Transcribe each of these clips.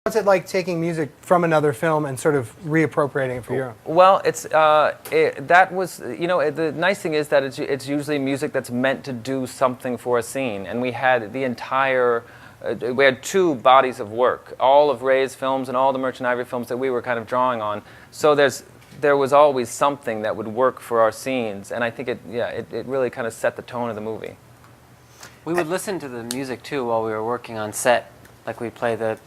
What's it like taking music from another film and sort of reappropriating it for your own? Well, that was, the nice thing is that it's usually music that's meant to do something for a scene, and we had we had two bodies of work, all of Ray's films and all the Merchant Ivory films that we were kind of drawing on. So there was always something that would work for our scenes, and I think it really kind of set the tone of the movie. We would listen to the music too while we were working on set, like we'd play the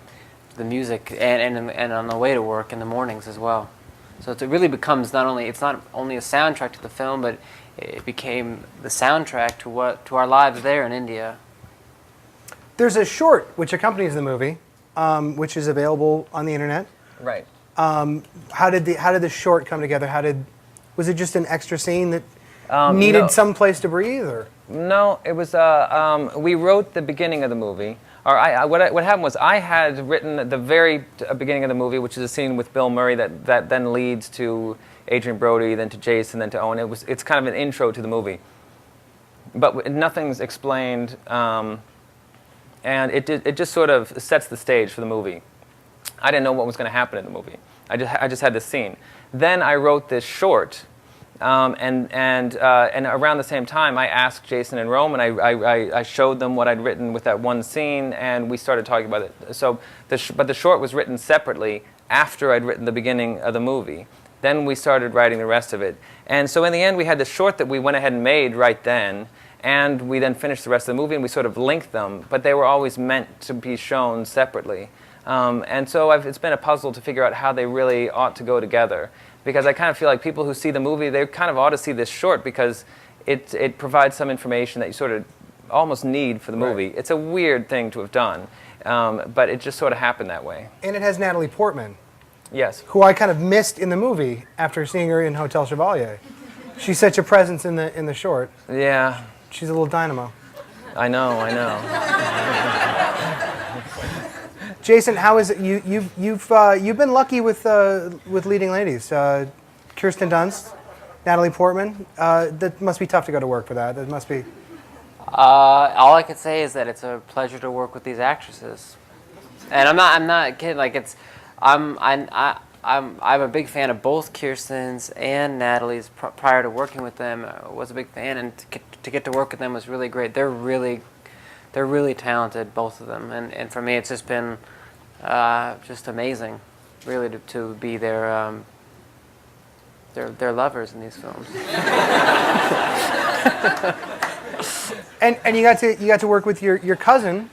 music and on the way to work in the mornings as well. So it really becomes it's not only a soundtrack to the film, but it became the soundtrack to our lives there in India. There's a short which accompanies the movie, which is available on the internet. Right. How did the short come together? Was it just an extra scene that needed some place to breathe, or? No, it was. We wrote the beginning of the movie. Or what happened was I had written the very beginning of the movie, which is a scene with Bill Murray that then leads to Adrian Brody, then to Jason, then to Owen. It's kind of an intro to the movie, but nothing's explained, and it just sort of sets the stage for the movie. I didn't know what was going to happen in the movie. I just had this scene. Then I wrote this short. And around the same time, I asked Jason and Rome, and I showed them what I'd written with that one scene, and we started talking about it. So, but the short was written separately after I'd written the beginning of the movie. Then we started writing the rest of it. And so in the end, we had the short that we went ahead and made right then, and we then finished the rest of the movie, and we sort of linked them, but they were always meant to be shown separately. And so it's been a puzzle to figure out how they really ought to go together. Because I kind of feel like people who see the movie, they kind of ought to see this short because it provides some information that you sort of almost need for the movie. Right. It's a weird thing to have done, but it just sort of happened that way. And it has Natalie Portman. Yes. Who I kind of missed in the movie after seeing her in Hotel Chevalier. She's such a presence in the short. Yeah. She's a little dynamo. I know. Jason, how is it? You've been lucky with leading ladies. Kirsten Dunst, Natalie Portman. That must be tough to go to work for that. That must be. All I can say is that it's a pleasure to work with these actresses, and I'm not kidding. Like I'm a big fan of both Kirsten's and Natalie's. Prior to working with them, I was a big fan, and to get to work with them was really great. They're really talented, both of them, and for me, it's just been just amazing, really, to be their lovers in these films. and you got to work with your cousin,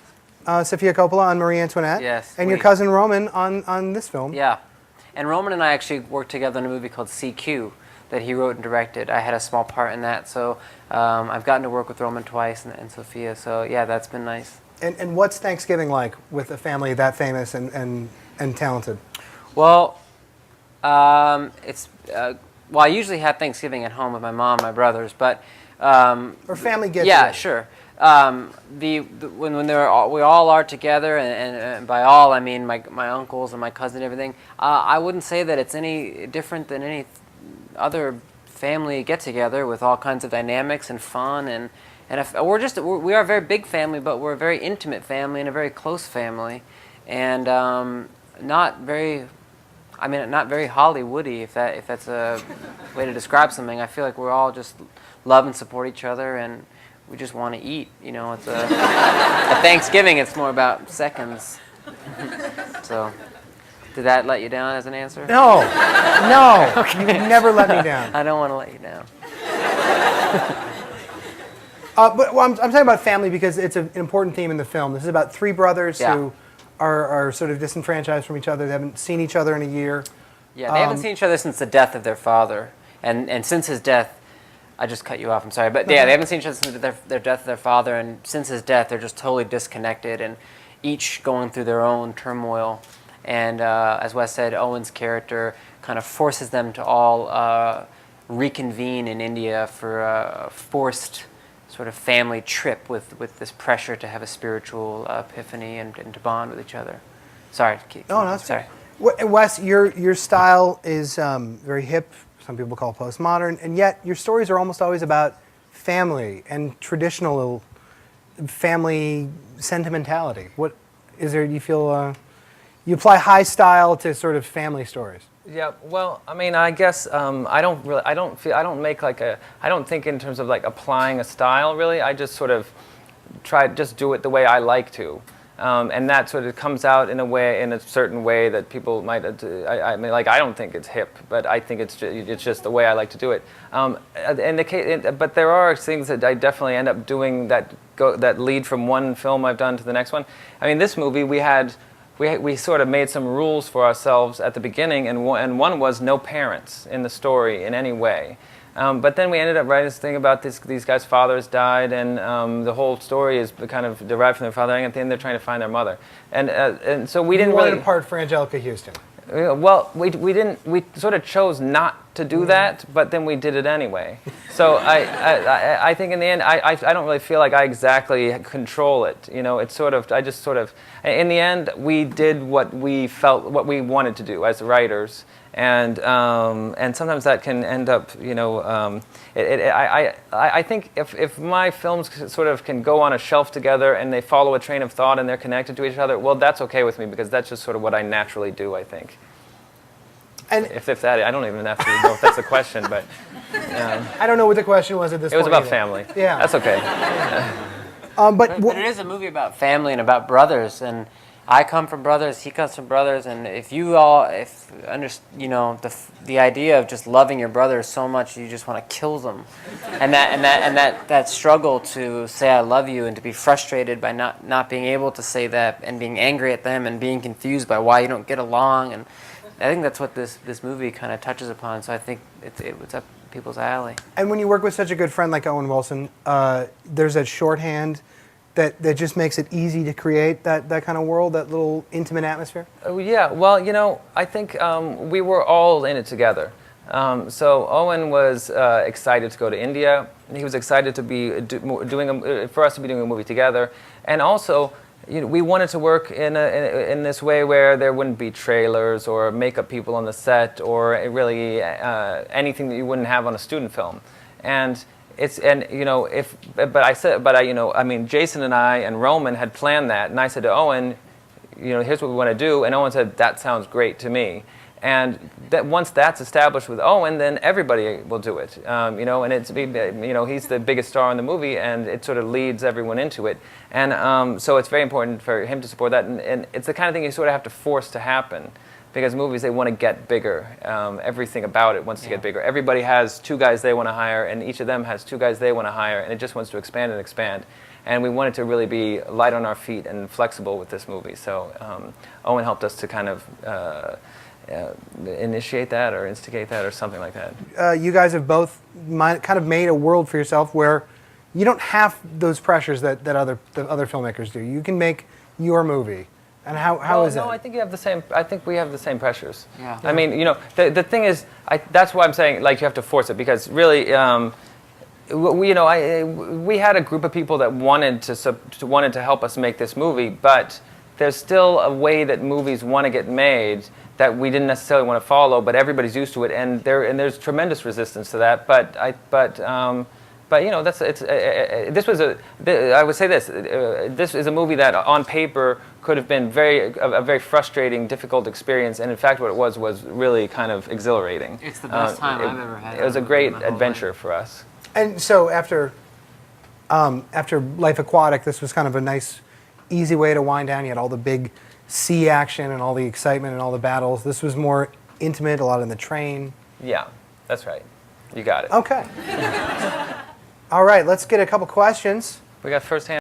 Sofia Coppola, on Marie Antoinette. Yes. And your cousin Roman on this film. Yeah, and Roman and I actually worked together in a movie called CQ that he wrote and directed. I had a small part in that, so I've gotten to work with Roman twice and Sophia, so yeah, that's been nice. And what's Thanksgiving like with a family that famous and talented? Well, it's well, I usually have Thanksgiving at home with my mom and my brothers, but or family get yeah, sure. When we all are together, and by all I mean my uncles and my cousin and everything, I wouldn't say that it's any different than any other family get-together with all kinds of dynamics and fun, and we are a very big family, but we're a very intimate family and a very close family, and not very Hollywoody, if that's a way to describe something. I feel like we're all just love and support each other, and we just want to eat. It's at Thanksgiving, it's more about seconds. So. Did that let you down as an answer? No. Okay. You never let me down. I don't want to let you down. But I'm talking about family because it's an important theme in the film. This is about three brothers who are sort of disenfranchised from each other. They haven't seen each other in a year. Yeah, they haven't seen each other since the death of their father. And since his death, I just cut you off, I'm sorry. But yeah, they haven't seen each other since their death of their father. And since his death, they're just totally disconnected and each going through their own turmoil. And as Wes said, Owen's character kind of forces them to all reconvene in India for a forced sort of family trip with this pressure to have a spiritual epiphany and to bond with each other. Sorry. No, that's sorry. Wes, your style is very hip. Some people call it postmodern, and yet your stories are almost always about family and traditional family sentimentality. What is there? Do you feel You apply high style to sort of family stories. Yeah, well, I mean, I guess I don't think in terms of like applying a style really. I just sort of just do it the way I like to, and that sort of comes out in a certain way that people might. I mean, like I don't think it's hip, but I think it's just the way I like to do it. But there are things that I definitely end up doing that lead from one film I've done to the next one. I mean, this movie we sort of made some rules for ourselves at the beginning, and one was no parents in the story in any way. But then we ended up writing this thing about these guys' fathers died, and the whole story is kind of derived from their father, and at the end they're trying to find their mother. And so we didn't really... You wanted a part for Angelica Houston. Well, we sort of chose not to do that, but then we did it anyway. So I think in the end, I don't really feel like I exactly control it. You know, it's sort of, in the end, we did what we wanted to do as writers. And sometimes that can end up, you know, I think if my films sort of can go on a shelf together and they follow a train of thought and they're connected to each other, well, that's okay with me because that's just sort of what I naturally do, I think. And if that, I don't even have to know if that's a question, but I don't know what the question was at this point. It was about either. Family. Yeah, that's okay. But it is a movie about family and about brothers, and I come from brothers, he comes from brothers, and the idea of just loving your brothers so much you just want to kill them, and that struggle to say I love you and to be frustrated by not being able to say that and being angry at them and being confused by why you don't get along, and I think that's what this movie kind of touches upon. So I think it's up people's alley. And when you work with such a good friend like Owen Wilson, there's that shorthand that just makes it easy to create that kind of world, that little intimate atmosphere? Oh, yeah, well, you know, I think we were all in it together. So Owen was excited to go to India. He was excited to be for us to be doing a movie together. And also, you know, we wanted to work in this way where there wouldn't be trailers or makeup people on the set or really anything that you wouldn't have on a student film. And you know, I mean, Jason and I and Roman had planned that, and I said to Owen, you know, here's what we want to do, and Owen said, that sounds great to me. And that once that's established with Owen, then everybody will do it, you know, and you know, he's the biggest star in the movie, and it sort of leads everyone into it. And so it's very important for him to support that, and it's the kind of thing you sort of have to force to happen. Because movies, they want to get bigger. Everything about it wants to get bigger. Everybody has two guys they want to hire, and each of them has two guys they want to hire, and it just wants to expand and expand. And we wanted to really be light on our feet and flexible with this movie. So Owen helped us to kind of initiate that or instigate that or something like that. You guys have both kind of made a world for yourself where you don't have those pressures that other filmmakers do. You can make your movie. And how is that? No, I think you have the same. I think we have the same pressures. Yeah. I mean, you know, the thing is, that's why I'm saying like you have to force it because really, we had a group of people that wanted to help us make this movie, but there's still a way that movies want to get made that we didn't necessarily want to follow, but everybody's used to it, and there's tremendous resistance to that. But you know, I would say this is a movie that on paper could have been a very frustrating, difficult experience, and in fact what it was really kind of exhilarating. It's the best time I've ever had. It was a great adventure for us. And so after Life Aquatic, this was kind of a nice, easy way to wind down. You had all the big sea action and all the excitement and all the battles. This was more intimate, a lot in the train. Yeah, that's right. You got it. Okay. All right, let's get a couple questions. We got firsthand.